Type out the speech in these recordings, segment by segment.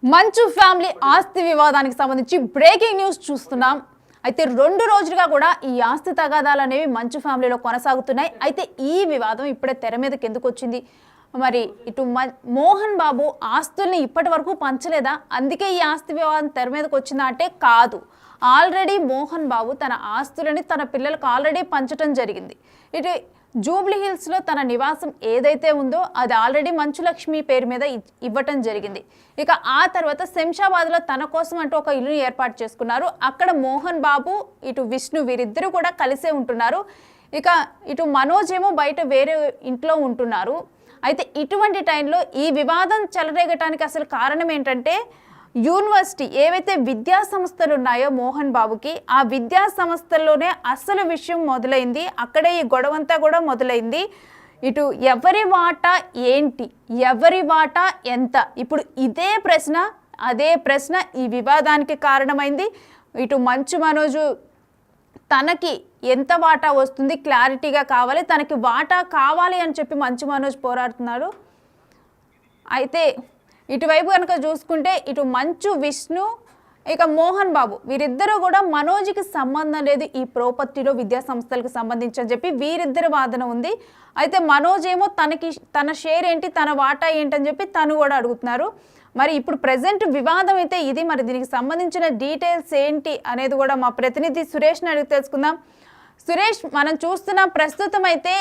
మంచు ఫ్యామిలీ ఆస్తి వివాదానికి సంబంధించి బ్రేకింగ్ న్యూస్ చూస్తున్నాం. అయితే 2 రోజులుగా కూడా ఈ ఆస్తి తగాదాలు అనేవి మంచు ఫ్యామిలీలో కొనసాగుతున్నాయి. అయితే ఈ వివాదం ఇప్పుడే తెర మీదకి ఎందుకు వచ్చింది? మరి ఇటు మోహన్ బాబు ఆస్తుల్ని ఇప్పటి వరకు పంచలేదా, అందుకే ఈ ఆస్తి వివాదం తెర మీదకి వచ్చిందా అంటే కాదు. ఆల్రెడీ మోహన్ బాబు తన ఆస్తులని తన పిల్లలకు ఆల్రెడీ పంచడం జరిగింది. ఇటు జూబ్లీ హిల్స్లో తన నివాసం ఏదైతే ఉందో అది ఆల్రెడీ మంచు లక్ష్మి పేరు మీద ఇవ్వటం జరిగింది. ఇక ఆ తర్వాత శంషాబాద్లో తన కోసం అంటూ ఒక ఇల్లుని ఏర్పాటు చేసుకున్నారు. అక్కడ మోహన్ బాబు ఇటు విష్ణు వీరిద్దరూ కూడా కలిసే ఉంటున్నారు. ఇక ఇటు మనోజ్ ఏమో బయట వేరే ఇంట్లో ఉంటున్నారు. అయితే ఇటువంటి టైంలో ఈ వివాదం చెలరేగటానికి అసలు కారణం ఏంటంటే, యూనివర్సిటీ ఏవైతే విద్యా సంస్థలు ఉన్నాయో మోహన్ బాబుకి, ఆ విద్యా సంస్థల్లోనే అసలు విషయం మొదలైంది. అక్కడే ఈ గొడవంతా కూడా మొదలైంది. ఇటు ఎవరి వాటా ఏంటి, ఎవరి వాటా ఎంత, ఇప్పుడు అదే ప్రశ్న ఈ వివాదానికి కారణమైంది. ఇటు మంచు మనోజు తనకి ఎంత వాటా వస్తుంది క్లారిటీగా కావాలి, తనకి వాటా కావాలి అని చెప్పి మంచు మనోజ్ పోరాడుతున్నాడు. అయితే ఇటువైపు కనుక చూసుకుంటే ఇటు మంచు విష్ణు ఇక మోహన్ బాబు వీరిద్దరూ కూడా మనోజ్కి సంబంధం లేదు ఈ ప్రాపర్టీలో విద్యా సంస్థలకు సంబంధించి అని చెప్పి వీరిద్దరి వాదన ఉంది. అయితే మనోజ్ ఏమో తన షేర్ ఏంటి, తన వాటా ఏంటని చెప్పి తను కూడా అడుగుతున్నారు. మరి ఇప్పుడు ప్రజెంట్ వివాదం అయితే ఇది. మరి దీనికి సంబంధించిన డీటెయిల్స్ ఏంటి అనేది కూడా మా ప్రతినిధి సురేష్ని అడిగి తెలుసుకుందాం. సురేష్, మనం చూస్తున్నాం ప్రస్తుతం అయితే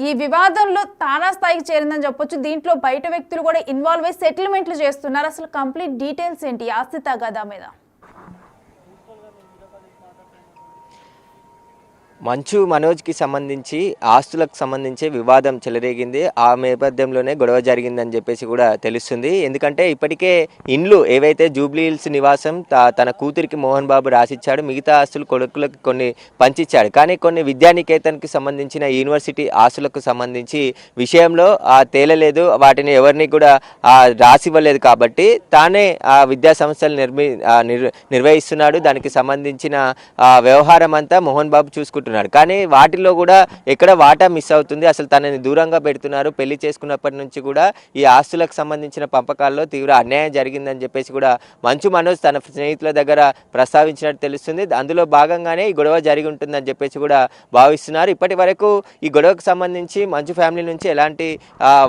ఈ వివాదంలో తారాస్థాయికి చేరిందని చెప్పొచ్చు. దీంట్లో బయట వ్యక్తులు కూడా ఇన్వాల్వ్ అయ్యి సెటిల్మెంట్లు చేస్తున్నారు. అసలు కంప్లీట్ డీటెయిల్స్ ఏంటి ఆస్తి తగాదా మీద? మంచు మనోజ్కి సంబంధించి ఆస్తులకు సంబంధించి వివాదం చెలరేగింది. ఆ నేపథ్యంలోనే గొడవ జరిగిందని చెప్పేసి కూడా తెలుస్తుంది. ఎందుకంటే ఇప్పటికే ఇండ్లు ఏవైతే జూబ్లీ హిల్స్ నివాసం తన కూతురికి మోహన్ బాబు రాసిచ్చాడు, మిగతా ఆస్తులు కొడుకులకు కొన్ని పంచిచ్చాడు. కానీ కొన్ని విద్యానికేతన్కి సంబంధించిన యూనివర్సిటీ ఆస్తులకు సంబంధించి విషయంలో తేలలేదు, వాటిని ఎవరిని కూడా రాసివ్వలేదు. కాబట్టి తానే ఆ విద్యా సంస్థలు నిర్వహిస్తున్నాడు. దానికి సంబంధించిన వ్యవహారం అంతా మోహన్ బాబు చూసుకుంటున్నాడు. కానీ వాటిలో కూడా ఎక్కడ వాటా మిస్ అవుతుంది, అసలు తనని దూరంగా పెడుతున్నారు. పెళ్లి చేసుకున్నప్పటి నుంచి కూడా ఈ ఆస్తులకు సంబంధించిన పంపకాల్లో తీవ్ర అన్యాయం జరిగిందని చెప్పేసి కూడా మంచు మనోజ్ తన స్నేహితుల దగ్గర ప్రస్తావించినట్టు తెలుస్తుంది. అందులో భాగంగానే ఈ గొడవ జరిగి ఉంటుందని చెప్పేసి కూడా భావిస్తున్నారు. ఇప్పటి వరకు ఈ గొడవకు సంబంధించి మంచు ఫ్యామిలీ నుంచి ఎలాంటి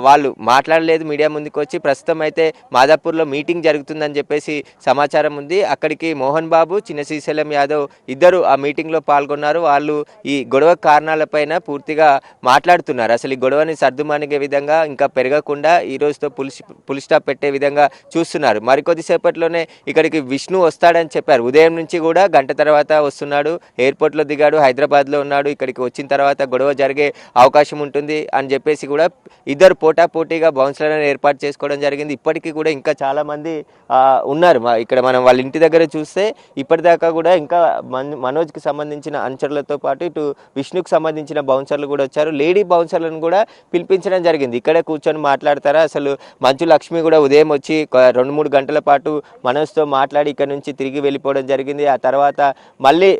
వాళ్ళు మాట్లాడలేదు, మీడియా ముందుకు వచ్చి. ప్రస్తుతం అయితే మాదాపూర్లో మీటింగ్ జరుగుతుందని చెప్పేసి సమాచారం ఉంది. అక్కడికి మోహన్ బాబు, చిన్న శ్రీశైలం యాదవ్ ఇద్దరు ఆ మీటింగ్లో పాల్గొన్నారు. వాళ్ళు ఈ గొడవ కారణాలపైన పూర్తిగా మాట్లాడుతున్నారు. అసలు ఈ గొడవని సర్దుమణిగే విధంగా, ఇంకా పెరగకుండా ఈ రోజుతో పులి స్టాప్ పెట్టే విధంగా చూస్తున్నారు. మరికొద్దిసేపట్లోనే ఇక్కడికి విష్ణు వస్తాడని చెప్పారు. ఉదయం నుంచి కూడా గంట తర్వాత వస్తున్నాడు, ఎయిర్పోర్ట్లో దిగాడు, హైదరాబాద్లో ఉన్నాడు. ఇక్కడికి వచ్చిన తర్వాత గొడవ జరిగే అవకాశం ఉంటుంది అని చెప్పేసి కూడా ఇద్దరు పోటాపోటీగా బౌన్సర్లను ఏర్పాటు చేసుకోవడం జరిగింది. ఇప్పటికీ కూడా ఇంకా చాలామంది ఉన్నారు ఇక్కడ. మనం వాళ్ళ ఇంటి దగ్గర చూస్తే ఇప్పటిదాకా కూడా ఇంకా మనోజ్కి సంబంధించిన అనుచరులతో పాటు ఇటు విష్ణుకు సంబంధించిన బౌన్సర్లు కూడా వచ్చారు. లేడీ బౌన్సర్లను కూడా పిలిపించడం జరిగింది. ఇక్కడే కూర్చొని మాట్లాడతారా, అసలు మంచు లక్ష్మి కూడా ఉదయం వచ్చి 2-3 గంటల పాటు మనోజ్తో మాట్లాడి ఇక్కడ నుంచి తిరిగి వెళ్ళిపోవడం జరిగింది. ఆ తర్వాత మళ్ళీ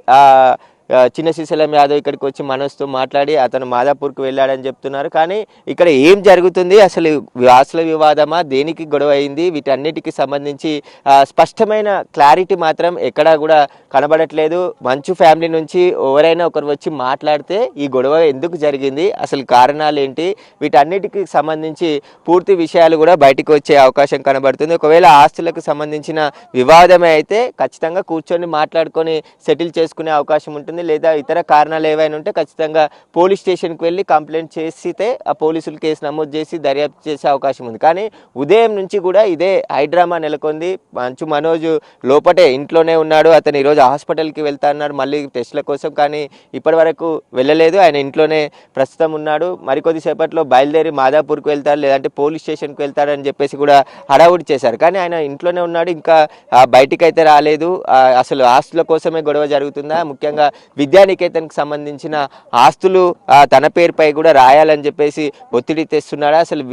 చిన్న శ్రీశైలం యాదవ్ ఇక్కడికి వచ్చి మనోజ్తో మాట్లాడి అతను మాదాపూర్కి వెళ్ళాడని చెప్తున్నారు. కానీ ఇక్కడ ఏం జరుగుతుంది, అసలు ఆస్తుల వివాదమా, దేనికి గొడవ అయింది, వీటన్నిటికి సంబంధించి స్పష్టమైన క్లారిటీ మాత్రం ఎక్కడా కూడా కనబడట్లేదు. మంచు ఫ్యామిలీ నుంచి ఎవరైనా ఒకరు వచ్చి మాట్లాడితే ఈ గొడవ ఎందుకు జరిగింది, అసలు కారణాలు ఏంటి, వీటన్నిటికి సంబంధించి పూర్తి విషయాలు కూడా బయటకు వచ్చే అవకాశం కనబడుతుంది. ఒకవేళ ఆస్తులకు సంబంధించిన వివాదమే అయితే ఖచ్చితంగా కూర్చొని మాట్లాడుకొని సెటిల్ చేసుకునే అవకాశం ఉంటుంది. లేదా ఇతర కారణాలు ఏవైనా ఉంటే ఖచ్చితంగా పోలీస్ స్టేషన్కి వెళ్ళి కంప్లైంట్ చేస్తే ఆ పోలీసులు కేసు నమోదు చేసి దర్యాప్తు చేసే అవకాశం ఉంది. కానీ ఉదయం నుంచి కూడా ఇదే హైడ్రామా నెలకొంది. మంచు మనోజ్ లోపటే ఇంట్లోనే ఉన్నాడు. అతను ఈరోజు హాస్పిటల్కి వెళ్తా అన్నాడు మళ్ళీ టెస్టుల కోసం, కానీ ఇప్పటి వరకు వెళ్ళలేదు. ఆయన ఇంట్లోనే ప్రస్తుతం ఉన్నాడు. మరికొద్ది సేపట్లో బయలుదేరి మాదాపూర్కి వెళ్తాడు, లేదంటే పోలీస్ స్టేషన్కి వెళ్తాడని చెప్పేసి కూడా హడావుడి చేశారు. కానీ ఆయన ఇంట్లోనే ఉన్నాడు, ఇంకా బయటికి అయితే రాలేదు. అసలు ఆస్తుల కోసమే గొడవ జరుగుతుందా, ముఖ్యంగా విద్యానికేతన్కి సంబంధించిన ఆస్తులు తన పేరుపై కూడా రాయాలని చెప్పేసి ఒత్తిడి తెస్తున్నాడా, అసలు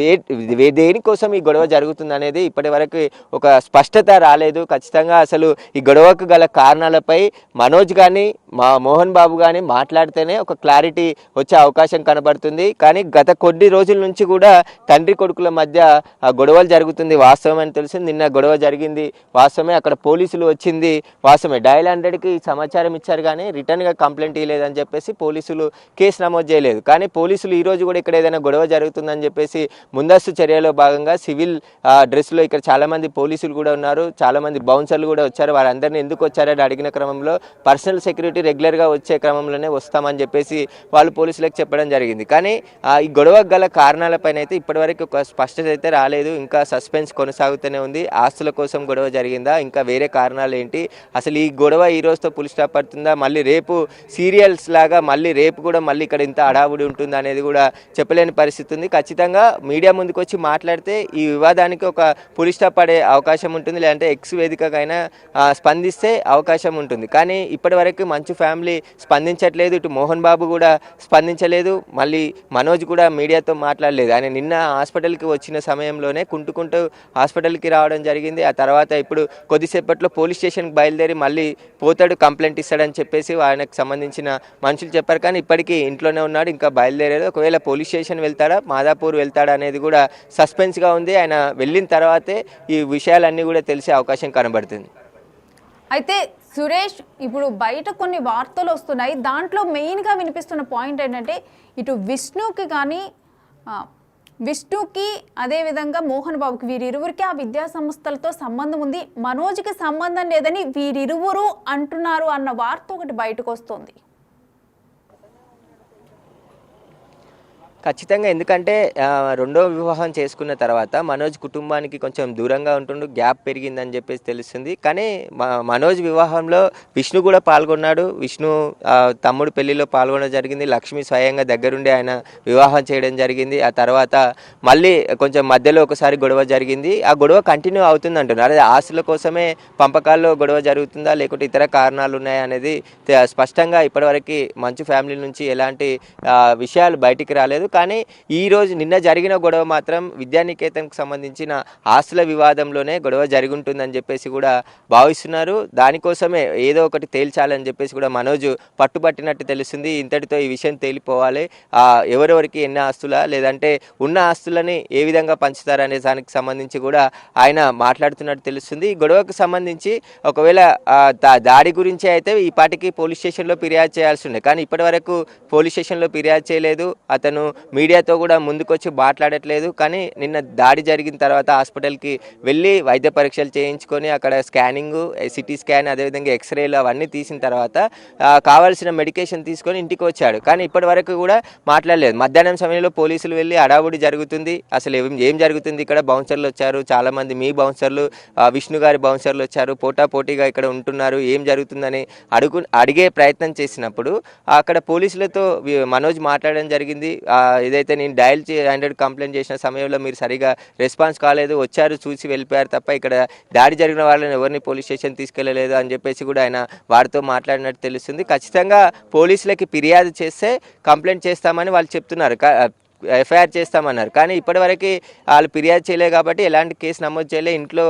దేనికోసం ఈ గొడవ జరుగుతుంది అనేది ఇప్పటి వరకు ఒక స్పష్టత రాలేదు. ఖచ్చితంగా అసలు ఈ గొడవకు గల కారణాలపై మనోజ్ కానీ మోహన్ బాబు కానీ మాట్లాడితేనే ఒక క్లారిటీ వచ్చే అవకాశం కనబడుతుంది. కానీ గత కొన్ని రోజుల నుంచి కూడా తండ్రి కొడుకుల మధ్య గొడవలు జరుగుతుంది వాస్తవం అని తెలిసింది. నిన్న గొడవ జరిగింది వాస్తవమే, అక్కడ పోలీసులు వచ్చింది వాస్తవమే. డయల్ 100కి సమాచారం ఇచ్చారు కానీ రిటర్న్గా కంప్లైంట్ ఇవ్వలేదని చెప్పేసి పోలీసులు కేసు నమోదు చేయలేదు. కానీ పోలీసులు ఈరోజు కూడా ఇక్కడ ఏదైనా గొడవ జరుగుతుందని చెప్పేసి ముందస్తు చర్యలో భాగంగా సివిల్ డ్రెస్లో ఇక్కడ చాలామంది పోలీసులు కూడా ఉన్నారు, చాలామంది బౌన్సర్లు కూడా వచ్చారు. వారందరినీ ఎందుకు వచ్చారని అడిగిన క్రమంలో పర్సనల్ సెక్యూరిటీ రెగ్యులర్గా వచ్చే క్రమంలోనే వస్తామని చెప్పేసి వాళ్ళు పోలీసులకు చెప్పడం జరిగింది. కానీ ఈ గొడవకు గల కారణాలపైన అయితే ఇప్పటివరకు ఒక స్పష్టత అయితే రాలేదు. ఇంకా సస్పెన్స్ కొనసాగుతూనే ఉంది. ఆస్తుల కోసం గొడవ జరిగిందా, ఇంకా వేరే కారణాలు ఏంటి, అసలు ఈ గొడవ ఈ రోజుతో పులి స్టాప్ పడుతుందా, మళ్ళీ రేపు సీరియల్స్ లాగా రేపు కూడా మళ్ళీ ఇక్కడ ఇంత హడావుడి ఉంటుందా అనేది కూడా చెప్పలేని పరిస్థితి ఉంది. ఖచ్చితంగా మీడియా ముందుకు వచ్చి మాట్లాడితే ఈ వివాదానికి ఒక పులి స్టాప్ పడే అవకాశం ఉంటుంది, లేదంటే ఎక్స్ వేదికకైనా స్పందిస్తే అవకాశం ఉంటుంది. కానీ ఇప్పటి వరకు మంచు ఫ్యామిలీ స్పందించట్లేదు, ఇటు మోహన్ బాబు కూడా స్పందించలేదు, మళ్ళీ మనోజ్ కూడా మీడియాతో మాట్లాడలేదు. ఆయన నిన్న హాస్పిటల్కి వచ్చిన సమయంలోనే కుంటుకుంటూ హాస్పిటల్కి రావడం జరిగింది. ఆ తర్వాత ఇప్పుడు కొద్దిసేపట్లో పోలీస్ స్టేషన్కి బయలుదేరి మళ్ళీ పోతాడు, కంప్లైంట్ ఇస్తాడని చెప్పేసి ఆయనకు సంబంధించిన మనుషులు చెప్పారు. కానీ ఇప్పటికీ ఇంట్లోనే ఉన్నాడు, ఇంకా బయలుదేరాడు. ఒకవేళ పోలీస్ స్టేషన్ వెళ్తాడా, మాదాపూర్ వెళ్తాడా అనేది కూడా సస్పెన్స్గా ఉంది. ఆయన వెళ్ళిన తర్వాతే ఈ విషయాలన్నీ కూడా తెలిసే అవకాశం కనబడుతుంది. అయితే సురేష్, ఇప్పుడు బయట కొన్ని వార్తలు వస్తున్నాయి, దాంట్లో మెయిన్గా వినిపిస్తున్న పాయింట్ ఏంటంటే ఇటు విష్ణుకి అదేవిధంగా మోహన్ బాబుకి వీరిరువురికి ఆ విద్యా సంస్థలతో సంబంధం ఉంది, మనోజ్కి సంబంధం లేదని వీరిరువురు అంటున్నారు అన్న వార్త ఒకటి బయటకు వస్తుంది. ఖచ్చితంగా, ఎందుకంటే రెండో వివాహం చేసుకున్న తర్వాత మనోజ్ కుటుంబానికి కొంచెం దూరంగా ఉంటుండు, గ్యాప్ పెరిగిందని చెప్పేసి తెలుస్తుంది. కానీ మనోజ్ వివాహంలో విష్ణు కూడా పాల్గొన్నాడు, విష్ణు తమ్ముడు పెళ్లిలో పాల్గొనడం జరిగింది. లక్ష్మి స్వయంగా దగ్గరుండి ఆయన వివాహం చేయడం జరిగింది. ఆ తర్వాత మళ్ళీ కొంచెం మధ్యలో ఒకసారి గొడవ జరిగింది. ఆ గొడవ కంటిన్యూ అవుతుంది అంటున్నారు. అదే ఆస్తుల కోసమే పంపకాల్లో గొడవ జరుగుతుందా, లేకుంటే ఇతర కారణాలు ఉన్నాయా అనేది స్పష్టంగా ఇప్పటివరకు మంచు ఫ్యామిలీ నుంచి ఎలాంటి విషయాలు బయటికి రాలేదు. కానీ ఈరోజు నిన్న జరిగిన గొడవ మాత్రం విద్యానికేతన్కి సంబంధించిన ఆస్తుల వివాదంలోనే గొడవ జరిగి ఉంటుందని చెప్పేసి కూడా భావిస్తున్నారు. దానికోసమే ఏదో ఒకటి తేల్చాలని చెప్పేసి కూడా మనోజ్ పట్టుబట్టినట్టు తెలుస్తుంది. ఇంతటితో ఈ విషయం తేలిపోవాలి, ఎవరెవరికి ఎన్ని ఆస్తులా, లేదంటే ఉన్న ఆస్తులని ఏ విధంగా పంచుతారనే దానికి సంబంధించి కూడా ఆయన మాట్లాడుతున్నట్టు తెలుస్తుంది. ఈ గొడవకు సంబంధించి ఒకవేళ దాడి గురించి అయితే ఈ పాటికి పోలీస్ స్టేషన్లో ఫిర్యాదు చేయాల్సి ఉండే, కానీ ఇప్పటి వరకు పోలీస్ స్టేషన్లో ఫిర్యాదు చేయలేదు. అతను మీడియాతో కూడా ముందుకొచ్చి మాట్లాడట్లేదు. కానీ నిన్న దాడి జరిగిన తర్వాత హాస్పిటల్కి వెళ్ళి వైద్య పరీక్షలు చేయించుకొని అక్కడ స్కానింగ్, సిటీ స్కాన్, అదేవిధంగా ఎక్స్రేలు అవన్నీ తీసిన తర్వాత కావాల్సిన మెడికేషన్ తీసుకొని ఇంటికి వచ్చాడు. కానీ ఇప్పటి వరకు కూడా మాట్లాడలేదు. మధ్యాహ్నం సమయంలో పోలీసులు వెళ్ళి హడావుడి జరుగుతుంది, అసలు ఏం జరుగుతుంది ఇక్కడ, బౌన్సర్లు వచ్చారు చాలామంది, మీ బౌన్సర్లు, విష్ణు గారి బౌన్సర్లు వచ్చారు, పోటాపోటీగా ఇక్కడ ఉంటున్నారు, ఏం జరుగుతుందని అడిగే ప్రయత్నం చేసినప్పుడు అక్కడ పోలీసులతో మనోజ్ మాట్లాడడం జరిగింది. ఏదైతే నేను డయల్ 100 కంప్లైంట్ చేసిన సమయంలో మీరు సరిగా రెస్పాన్స్ కాలేదు, వచ్చారు చూసి వెళ్ళిపోయారు తప్ప ఇక్కడ దాడి జరిగిన వాళ్ళని ఎవరిని పోలీస్ స్టేషన్ తీసుకెళ్లలేదు అని చెప్పేసి కూడా ఆయన వారితో మాట్లాడినట్టు తెలుస్తుంది. ఖచ్చితంగా పోలీసులకి ఫిర్యాదు చేస్తే కంప్లైంట్ చేస్తామని వాళ్ళు చెప్తున్నారు, ఎఫ్ఐఆర్ చేస్తామన్నారు. కానీ ఇప్పటివరకు వాళ్ళు ఫిర్యాదు చేయలేదు కాబట్టి ఎలాంటి కేసు నమోదు చేయలే. ఇంట్లో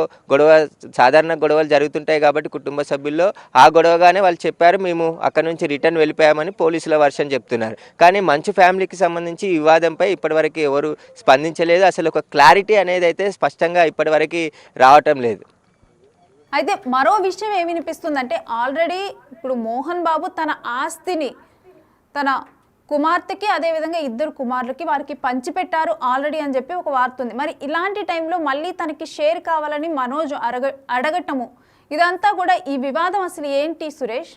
సాధారణ గొడవలు జరుగుతుంటాయి కాబట్టి కుటుంబ సభ్యుల్లో ఆ గొడవగానే వాళ్ళు చెప్పారు, మేము అక్కడ నుంచి రిటర్న్ వెళ్ళిపోయామని పోలీసుల వర్షన్ చెప్తున్నారు. కానీ మంచు ఫ్యామిలీకి సంబంధించి ఈ వివాదంపై ఇప్పటివరకు ఎవరు స్పందించలేదు. అసలు ఒక క్లారిటీ అనేది అయితే స్పష్టంగా ఇప్పటివరకు రావటం లేదు. అయితే మరో విషయం ఏమి వినిపిస్తుందంటే ఆల్రెడీ ఇప్పుడు మోహన్ బాబు తన ఆస్తిని తన కుమార్తెకి అదేవిధంగా 2 కుమారులకి వారికి పంచిపెట్టారు ఆల్రెడీ అని చెప్పి ఒక వార్త ఉంది. మరి ఇలాంటి టైంలో మళ్ళీ తనకి షేర్ కావాలని మనోజ్ అడగటము, ఇదంతా కూడా ఈ వివాదం అసలు ఏంటి సురేష్?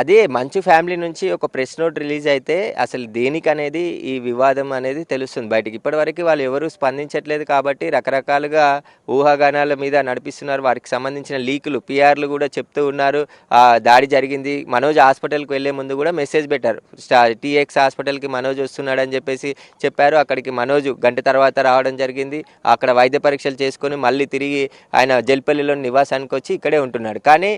అదే మంచు ఫ్యామిలీ నుంచి ఒక ప్రెస్ నోట్ రిలీజ్ అయితే అసలు దేనికి అనేది ఈ వివాదం అనేది తెలుస్తుంది బయటికి. ఇప్పటివరకు వాళ్ళు ఎవరు స్పందించట్లేదు కాబట్టి రకరకాలుగా ఊహాగానాల మీద నడిపిస్తున్నారు. వారికి సంబంధించిన లీకులు పిఆర్లు కూడా చెప్తూ ఉన్నారు. దాడి జరిగింది. మనోజ్ హాస్పిటల్కి వెళ్ళే ముందు కూడా మెసేజ్ పెట్టారు. టీఎక్స్ హాస్పిటల్కి మనోజ్ వస్తున్నాడని చెప్పేసి చెప్పారు. అక్కడికి మనోజ్ గంట తర్వాత రావడం జరిగింది. అక్కడ వైద్య పరీక్షలు చేసుకొని మళ్ళీ తిరిగి ఆయన జల్పల్లిలో నివాసానికి వచ్చి ఇక్కడే ఉంటున్నాడు. కానీ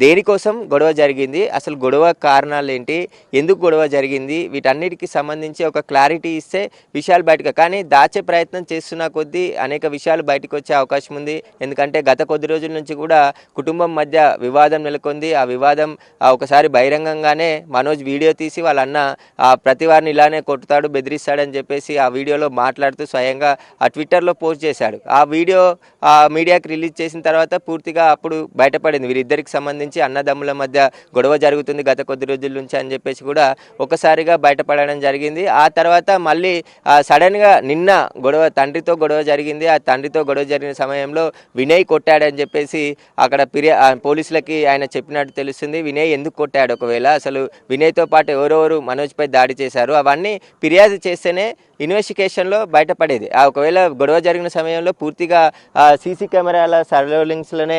దేనికోసం గొడవ జరిగింది, అసలు గొడవ కారణాలు ఏంటి, ఎందుకు గొడవ జరిగింది, వీటన్నిటికీ సంబంధించి ఒక క్లారిటీ ఇస్తే విషయాలు బయటకు, కానీ దాచే ప్రయత్నం చేస్తున్న కొద్దీ అనేక విషయాలు బయటకు వచ్చే అవకాశం ఉంది. ఎందుకంటే గత కొద్ది రోజుల నుంచి కూడా కుటుంబం మధ్య వివాదం నెలకొంది. ఆ వివాదం ఒకసారి బహిరంగంగానే మనోజ్ వీడియో తీసి వాళ్ళ అన్న ప్రతి వారిని ఇలానే కొట్టుతాడు, బెదిరిస్తాడని చెప్పేసి ఆ వీడియోలో మాట్లాడుతూ స్వయంగా ఆ ట్విట్టర్లో పోస్ట్ చేశాడు. ఆ వీడియో మీడియాకి రిలీజ్ చేసిన తర్వాత పూర్తిగా అప్పుడు బయటపడింది వీరిద్దరికి సంబంధించి అన్నదమ్ముల మధ్య గొడవ జరుగుతుంది గత కొద్ది రోజుల నుంచి అని చెప్పేసి కూడా ఒకసారిగా బయటపడడం జరిగింది. ఆ తర్వాత మళ్ళీ సడన్గా నిన్న తండ్రితో గొడవ జరిగింది. ఆ తండ్రితో గొడవ జరిగిన సమయంలో వినయ్ కొట్టాడని చెప్పేసి అక్కడ పోలీసులకి ఆయన చెప్పినట్టు తెలుస్తుంది. వినయ్ ఎందుకు కొట్టాడు, ఒకవేళ అసలు వినయ్తో పాటు ఎవరెవరు మనోజ్పై దాడి చేశారు, అవన్నీ ఫిర్యాదు చేస్తేనే ఇన్వెస్టిగేషన్లో బయటపడేది. ఒకవేళ గొడవ జరిగిన సమయంలో పూర్తిగా సీసీ కెమెరాల సర్వేలెన్స్లోనే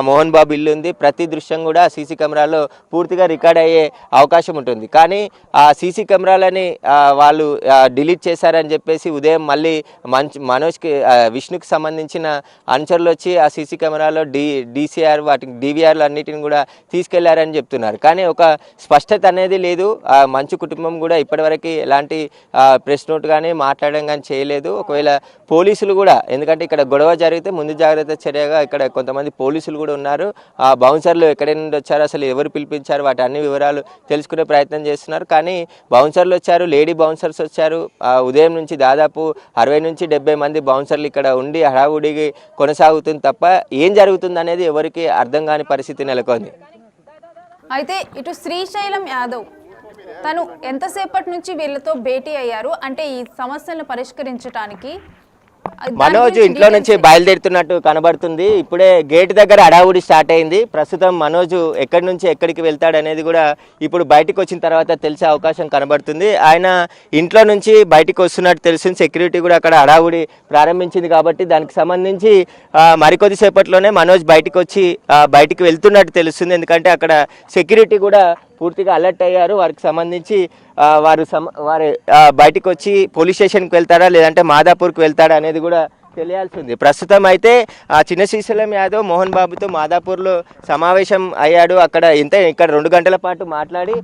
మోహన్ బాబు ఇల్లు ఉంది. ప్రతి దృశ్యం కూడా సీసీ కెమెరాలో పూర్తిగా రికార్డ్ అయ్యే అవకాశం ఉంటుంది. కానీ ఆ సీసీ కెమెరాలని వాళ్ళు డిలీట్ చేశారని చెప్పేసి ఉదయం మళ్ళీ మనోజ్కి విష్ణుకి సంబంధించిన అనుచరులు వచ్చి ఆ సీసీ కెమెరాలో డీసీఆర్ వాటికి డీవీఆర్లు అన్నిటిని కూడా తీసుకెళ్లారని చెప్తున్నారు. కానీ ఒక స్పష్టత అనేది లేదు. మంచు కుటుంబం కూడా ఇప్పటివరకు ఎలాంటి ప్రెస్ నోట్ కానీ మాట్లాడడం కానీ చేయలేదు. ఒకవేళ పోలీసులు కూడా, ఎందుకంటే ఇక్కడ గొడవ జరిగితే ముందు జాగ్రత్త చర్యగా ఇక్కడ కొంతమంది పోలీసులు కూడా ఉన్నారు. ఆ బౌన్సర్లు ఎక్కడి నుండి వచ్చారు, అసలు ఎవరు పిలిపించారు, వాటి అన్ని వివరాలు తెలుసుకునే ప్రయత్నం చేస్తున్నారు. కానీ బౌన్సర్లు వచ్చారు, లేడీ బౌన్సర్స్ వచ్చారు. ఉదయం నుంచి దాదాపు 60 నుంచి 70 మంది బౌన్సర్లు ఇక్కడ ఉండి హడావుడికి కొనసాగుతుంది తప్ప ఏం జరుగుతుంది అనేది ఎవరికి అర్థం కాని పరిస్థితి నెలకొంది. అయితే ఇటు శ్రీశైలం యాదవ్ తను ఎంతసేపటి నుంచి వీళ్ళతో భేటీ అయ్యారు, అంటే ఈ సమస్యలను పరిష్కరించడానికి మనోజ్ ఇంట్లో నుంచి బయలుదేరుతున్నట్టు కనబడుతుంది. ఇప్పుడే గేట్ దగ్గర హడావుడి స్టార్ట్ అయింది. ప్రస్తుతం మనోజ్ ఎక్కడి నుంచి ఎక్కడికి వెళ్తాడనేది కూడా ఇప్పుడు బయటకు వచ్చిన తర్వాత తెలిసే అవకాశం కనబడుతుంది. ఆయన ఇంట్లో నుంచి బయటకు వస్తున్నట్టు తెలిసింది. సెక్యూరిటీ కూడా అక్కడ హడావుడి ప్రారంభించింది కాబట్టి దానికి సంబంధించి మరికొద్ది సేపట్లోనే మనోజ్ బయటికి వెళ్తున్నట్టు తెలుస్తుంది. ఎందుకంటే అక్కడ సెక్యూరిటీ కూడా పూర్తిగా అలర్ట్ అయ్యారు. వారికి సంబంధించి వారు బయటకు వచ్చి పోలీస్ స్టేషన్కి వెళ్తారా లేదంటే మాదాపూర్కి వెళ్తారా అనేది కూడా తెలియాల్సింది. ప్రస్తుతం అయితే చిన్న శ్రీశైలం యాదవ్ మోహన్ బాబుతో మాదాపూర్లో సమావేశం అయ్యాడు. ఇక్కడ 2 గంటల పాటు మాట్లాడి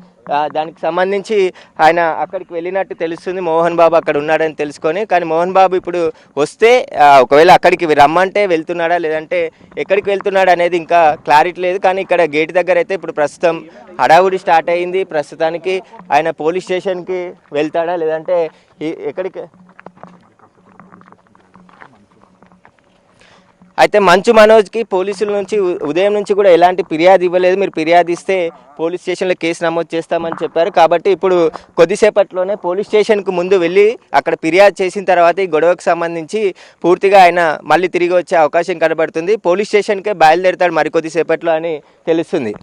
దానికి సంబంధించి ఆయన అక్కడికి వెళ్ళినట్టు తెలుస్తుంది. మోహన్ బాబు అక్కడ ఉన్నాడని తెలుసుకొని, కానీ మోహన్ బాబు ఇప్పుడు వస్తే ఒకవేళ అక్కడికి రమ్మంటే వెళ్తున్నాడా లేదంటే ఎక్కడికి వెళ్తున్నాడు అనేది ఇంకా క్లారిటీ లేదు. కానీ ఇక్కడ గేట్ దగ్గర అయితే ఇప్పుడు ప్రస్తుతం హడావుడి స్టార్ట్ అయింది. ప్రస్తుతానికి ఆయన పోలీస్ స్టేషన్కి వెళ్తాడా లేదంటే ఎక్కడికి అయితే మంచు మనోజ్కి పోలీసుల నుంచి ఉదయం నుంచి కూడా ఎలాంటి ఫిర్యాదు ఇవ్వలేదు. మీరు ఫిర్యాదు ఇస్తే పోలీస్ స్టేషన్లో కేసు నమోదు చేస్తామని చెప్పారు. కాబట్టి ఇప్పుడు కొద్దిసేపట్లోనే పోలీస్ స్టేషన్కు ముందు వెళ్ళి అక్కడ ఫిర్యాదు చేసిన తర్వాత ఈ గొడవకు సంబంధించి పూర్తిగా ఆయన మళ్ళీ తిరిగి వచ్చే అవకాశం కనబడుతుంది. పోలీస్ స్టేషన్కే బయలుదేరుతాడు మరికొద్దిసేపట్లో అని తెలుస్తుంది.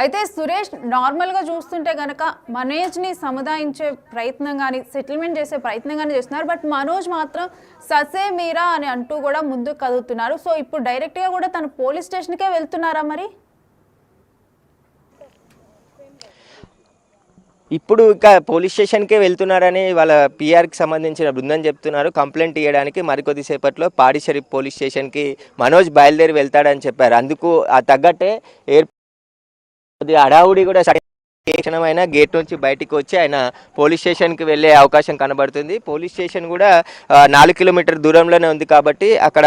అయితే సురేష్, నార్మల్గా చూస్తుంటే కనుక మనోజ్ని సముదాయించే ప్రయత్నం కానీ సెటిల్మెంట్ చేసే ప్రయత్నం కానీ చేస్తున్నారు. బట్ మనోజ్ మాత్రం ససే మీరా అని అంటూ కూడా ముందుకు కదులుతున్నారు. సో ఇప్పుడు డైరెక్ట్గా కూడా తను పోలీస్ స్టేషన్కే వెళ్తున్నారా మరి? ఇప్పుడు ఇంకా పోలీస్ స్టేషన్కే వెళ్తున్నారని వాళ్ళ పిఆర్కి సంబంధించిన బృందం చెప్తున్నారు. కంప్లైంట్ ఇవ్వడానికి మరికొద్ది సేపట్లో పాడి షరీఫ్ పోలీస్ స్టేషన్కి మనోజ్ బయలుదేరి వెళ్తాడని చెప్పారు. అందుకు తగ్గట్టే హడావుడి కూడా క్షణమైన గేట్ నుంచి బయటికి వచ్చి ఆయన పోలీస్ స్టేషన్కి వెళ్ళే అవకాశం కనబడుతుంది. పోలీస్ స్టేషన్ కూడా 4 కిలోమీటర్ దూరంలోనే ఉంది కాబట్టి అక్కడ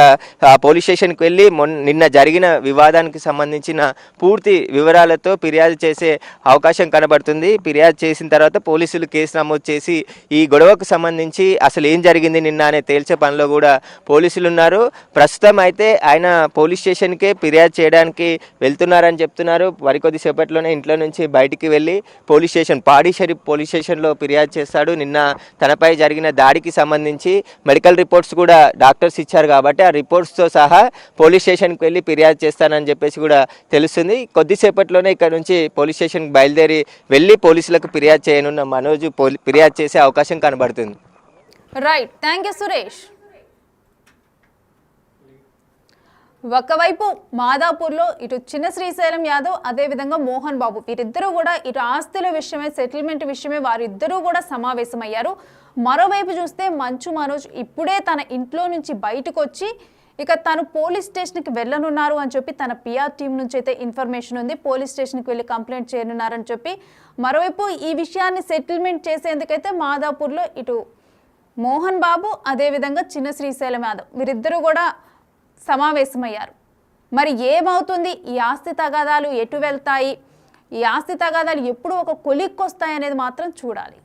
పోలీస్ స్టేషన్కి వెళ్ళి నిన్న జరిగిన వివాదానికి సంబంధించిన పూర్తి వివరాలతో ఫిర్యాదు చేసే అవకాశం కనబడుతుంది. ఫిర్యాదు చేసిన తర్వాత పోలీసులు కేసు నమోదు చేసి ఈ గొడవకు సంబంధించి అసలు ఏం జరిగింది నిన్న అనే తేల్చే పనిలో కూడా పోలీసులు ఉన్నారు. ప్రస్తుతం అయితే ఆయన పోలీస్ స్టేషన్కే ఫిర్యాదు చేయడానికి వెళ్తున్నారని చెప్తున్నారు. మరికొద్ది సేపట్లోనే ఇంట్లో నుంచి బయటికి వెళ్ళి వెళ్ళి పోలీస్ స్టేషన్ పాడి షరీఫ్ పోలీస్ స్టేషన్లో ఫిర్యాదు చేస్తాడు. నిన్న తనపై జరిగిన దాడికి సంబంధించి మెడికల్ రిపోర్ట్స్ కూడా డాక్టర్స్ ఇచ్చారు కాబట్టి ఆ రిపోర్ట్స్తో సహా పోలీస్ స్టేషన్కి వెళ్ళి ఫిర్యాదు చేస్తానని చెప్పేసి కూడా తెలుస్తుంది. కొద్దిసేపట్లోనే ఇక్కడ నుంచి పోలీస్ స్టేషన్కి బయలుదేరి వెళ్ళి పోలీసులకు ఫిర్యాదు చేయనున్న మనోజ్ ఫిర్యాదు చేసే అవకాశం కనబడుతుంది. Right, thank you Suresh. ఒకవైపు మాదాపూర్లో ఇటు చిన్న శ్రీశైలం యాదవ్ అదేవిధంగా మోహన్ బాబు వీరిద్దరూ కూడా ఇటు ఆస్తుల విషయమే సెటిల్మెంట్ విషయమే వారిద్దరూ కూడా సమావేశమయ్యారు. మరోవైపు చూస్తే మంచు మనోజ్ ఇప్పుడే తన ఇంట్లో నుంచి బయటకు వచ్చి ఇక తను పోలీస్ స్టేషన్కి వెళ్ళనున్నారు అని చెప్పి తన పిఆర్ టీం నుంచి అయితే ఇన్ఫర్మేషన్ ఉంది. పోలీస్ స్టేషన్కి వెళ్ళి కంప్లైంట్ చేయనున్నారని చెప్పి మరోవైపు ఈ విషయాన్ని సెటిల్మెంట్ చేసేందుకైతే మాదాపూర్లో ఇటు మోహన్ బాబు అదేవిధంగా చిన్న శ్రీశైలం యాదవ్ వీరిద్దరూ కూడా సమావేశమయ్యారు. మరి ఏమవుతుంది, ఈ ఆస్తి తగాదాలు ఎటు వెళ్తాయి, ఈ ఆస్తి తగాదాలు ఎప్పుడు ఒక కొలిక్కొస్తాయి అనేది మాత్రం చూడాలి.